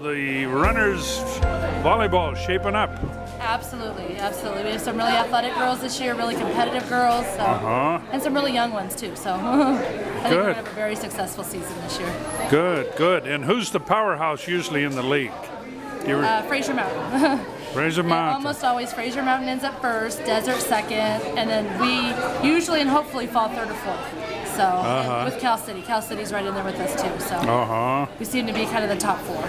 The runners volleyball shaping up. Absolutely, absolutely. We have some really athletic girls this year, really competitive girls, so, and some really young ones too. So I think we're going to have a very successful season this year. Good, good. And who's the powerhouse usually in the league? Fraser Mountain. Fraser Mountain. Almost always Fraser Mountain ends up first, Desert second, and then we usually and hopefully fall third or fourth. So with Cal City. Cal City's right in there with us too. So we seem to be kind of the top four.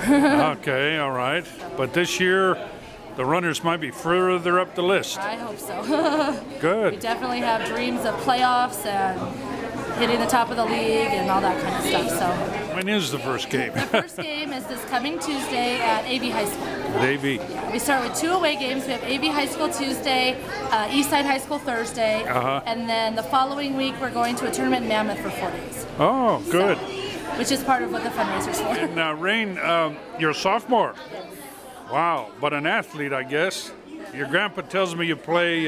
Okay, all right. But this year, the runners might be further up the list. I hope so. Good. We definitely have dreams of playoffs and hitting the top of the league and all that kind of stuff. So when is the first game? The first game is this coming Tuesday at AV High School. At AV. Yeah, we start with 2 away games. We have AV High School Tuesday, Eastside High School Thursday, and then the following week we're going to a tournament in Mammoth for 4 days. Oh, good. So, which is part of what the fundraiser's for. And Rain, you're a sophomore. Wow, but an athlete, I guess. Your grandpa tells me you play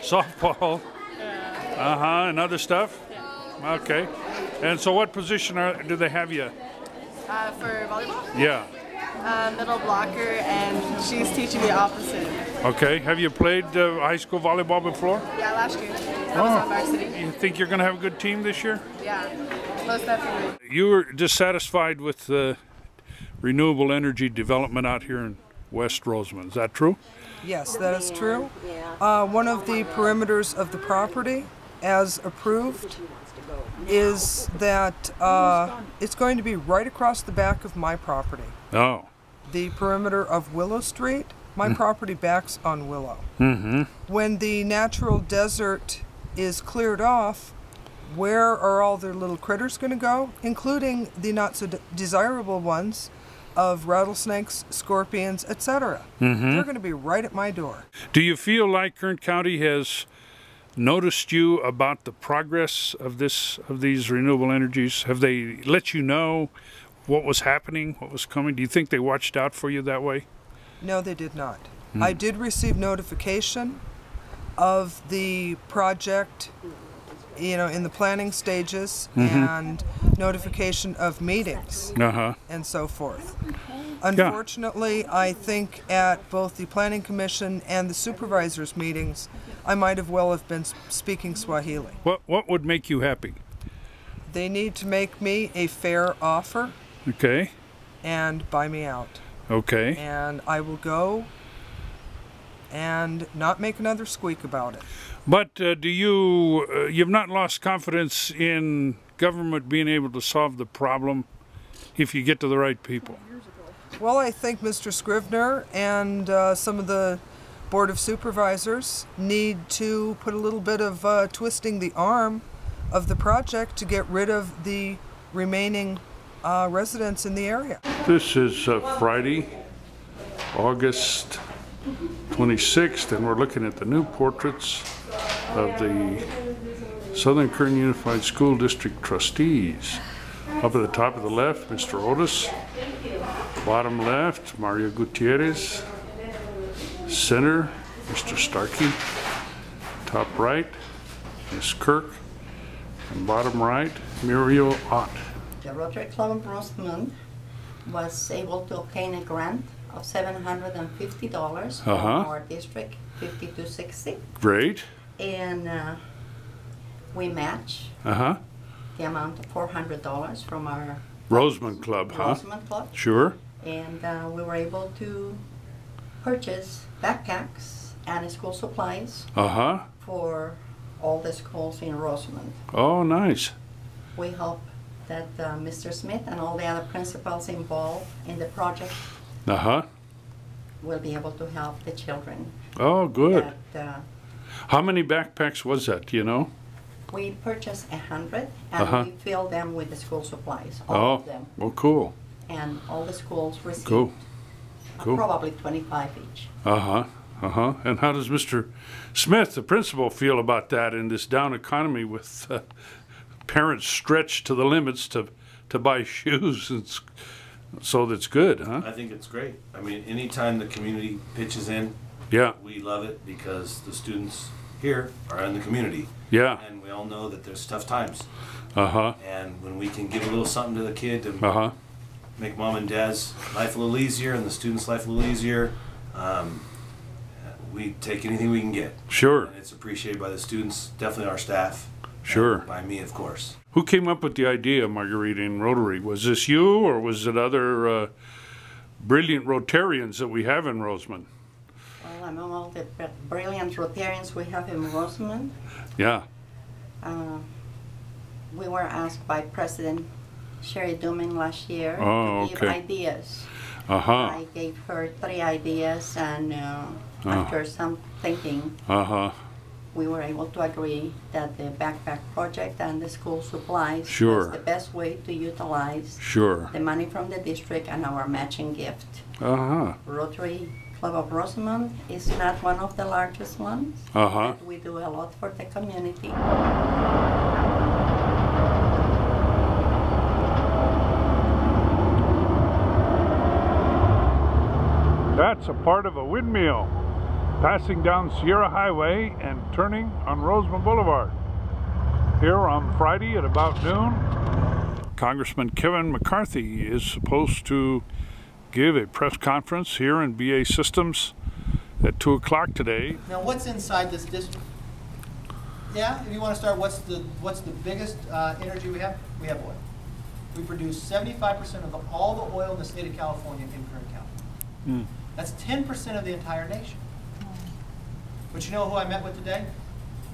softball, and other stuff. Okay. And so what position do they have you? For volleyball? Yeah. Middle blocker, and she's teaching the opposite. Okay. Have you played high school volleyball before? Yeah, last year. I was on varsity. You think you're going to have a good team this year? Yeah, most definitely. You were dissatisfied with the renewable energy development out here in West Rosamond. Is that true? Yes, that is true. One of the perimeters of the property, as approved, is that it's going to be right across the back of my property. Oh. The perimeter of Willow Street, my property backs on Willow. When the natural desert is cleared off, where are all their little critters going to go, including the not so desirable ones of rattlesnakes, scorpions, etc. They're going to be right at my door. Do you feel like Kern County has noticed you about the progress of these renewable energies? Have they let you know what was happening, what was coming? Do you think they watched out for you that way? No, they did not. I did receive notification of the project, you know, in the planning stages, and notification of meetings and so forth. Unfortunately, I think at both the Planning Commission and the supervisors' meetings, I might have been speaking Swahili. What would make you happy? They need to make me a fair offer. Okay. And buy me out. Okay. And I will go and not make another squeak about it. But do you've not lost confidence in government being able to solve the problem if you get to the right people? Well, I think Mr. Scrivener and some of the Board of Supervisors need to put a little bit of twisting the arm of the project to get rid of the remaining residents in the area. This is Friday, August 26th, and we're looking at the new portraits of the Southern Kern Unified School District trustees. Up at the top of the left, Mr. Otis. Bottom left, Mario Gutierrez. Center, Mr. Starkey. Top right, Ms. Kirk. And bottom right, Muriel Ott. The Rotary Club of Rosamond was able to obtain a grant of $750 from our district, 5260. Great. And we match the amount of $400 from our Rosamond Club, Rosamond Club. Sure. And we were able to purchase backpacks and school supplies for all the schools in Rosamond. Oh, nice. We hope that Mr. Smith and all the other principals involved in the project will be able to help the children. Oh, good. How many backpacks was that, do you know? We purchased 100, and we filled them with the school supplies, all of them. Oh, cool. And all the schools received probably 25 each. And how does Mr. Smith, the principal, feel about that in this down economy with parents stretched to the limits to buy shoes? And so that's good, huh? I think it's great. I mean, anytime the community pitches in, we love it because the students here are in the community. Yeah. And we all know that there's tough times. And when we can give a little something to the kid to make mom and dad's life a little easier and the students' life a little easier, we take anything we can get. Sure. And it's appreciated by the students, definitely our staff. Sure. By me, of course. Who came up with the idea, Marguerite, in Rotary? Was this you, or was it other brilliant Rotarians that we have in Rosamond? Well, among all the brilliant Rotarians we have in Rosamond, yeah, we were asked by President Sherry Duman last year to give ideas. I gave her 3 ideas, and after some thinking, we were able to agree that the backpack project and the school supplies is the best way to utilize the money from the district and our matching gift. Rotary Club of Rosamond is not one of the largest ones, but we do a lot for the community. That's a part of a windmill passing down Sierra Highway and turning on Rosamond Boulevard. Here on Friday at about noon, Congressman Kevin McCarthy is supposed to give a press conference here in BA Systems at 2 o'clock today. Now, what's inside this district? Yeah, if you want to start, what's the biggest energy we have? We have oil. We produce 75% of all the oil in the state of California in Kern County. That's 10% of the entire nation. But you know who I met with today?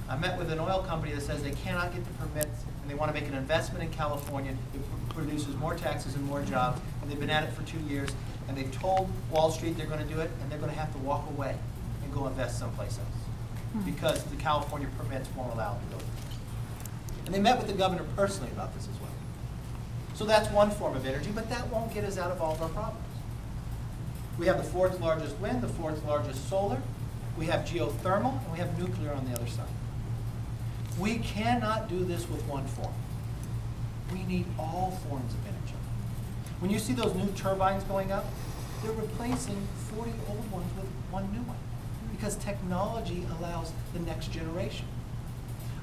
I met with an oil company that says they cannot get the permits and they want to make an investment in California. It produces more taxes and more jobs, and they've been at it for 2 years, and they've told Wall Street they're going to do it, and they're going to have to walk away and go invest someplace else because the California permits won't allow them to go. And they met with the governor personally about this as well. So that's one form of energy, but that won't get us out of all of our problems. We have the 4th largest wind, the 4th largest solar. We have geothermal, and we have nuclear on the other side. We cannot do this with one form. We need all forms of energy. When you see those new turbines going up, they're replacing 40 old ones with one new one because technology allows the next generation.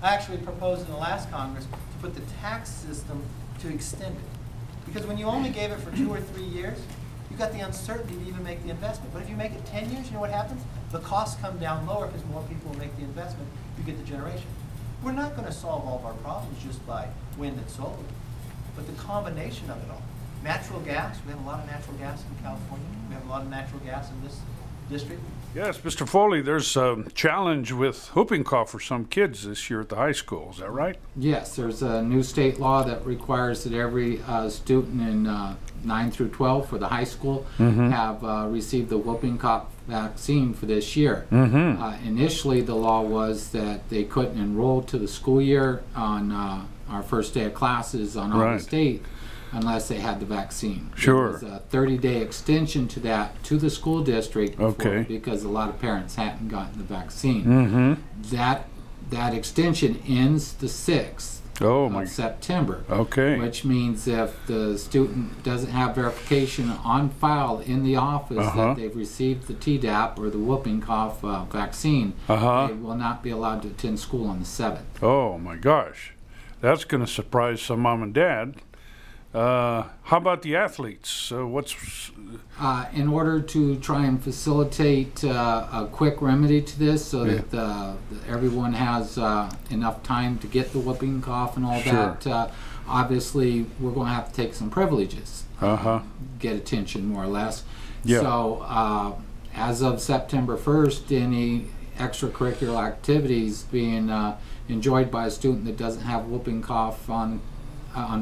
I actually proposed in the last Congress to put the tax system to extend it. Because when you only gave it for 2 or 3 years, you got the uncertainty to even make the investment. But if you make it 10 years, you know what happens? The costs come down lower because more people will make the investment. You get the generation. We're not going to solve all of our problems just by wind and solar, but the combination of it all. Natural gas, we have a lot of natural gas in California. We have a lot of natural gas in this district. Yes, Mr. Foley, there's a challenge with whooping cough for some kids this year at the high school. Is that right? Yes, there's a new state law that requires that every student in 9 through 12 for the high school have received the whooping cough vaccine for this year. Initially, the law was that they couldn't enroll to the school year on our first day of classes on August 8th unless they had the vaccine. Sure. There was a 30-day extension to that to the school district because a lot of parents hadn't gotten the vaccine. That extension ends the 6th of September. Which means if the student doesn't have verification on file in the office that they've received the Tdap or the whooping cough vaccine, they will not be allowed to attend school on the 7th. Oh my gosh. That's going to surprise some mom and dad. How about the athletes? In order to try and facilitate a quick remedy to this so that everyone has enough time to get the whooping cough and all that, obviously we're going to have to take some privileges, get attention more or less. So as of September 1st, any extracurricular activities being enjoyed by a student that doesn't have whooping cough on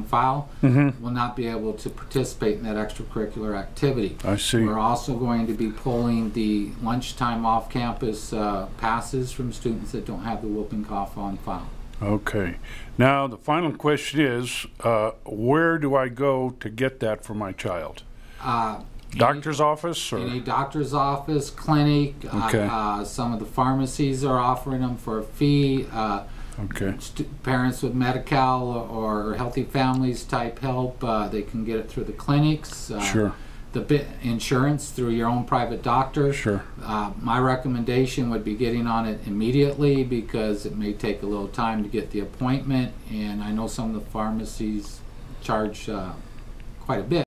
file will not be able to participate in that extracurricular activity. I see. We're also going to be pulling the lunchtime off-campus passes from students that don't have the whooping cough on file. Okay. Now the final question is, where do I go to get that for my child? Doctor's office? Or? Any doctor's office, clinic. Some of the pharmacies are offering them for a fee. Parents with Medi-Cal or Healthy Families type help, they can get it through the clinics. The insurance through your own private doctor. My recommendation would be getting on it immediately because it may take a little time to get the appointment, and I know some of the pharmacies charge quite a bit.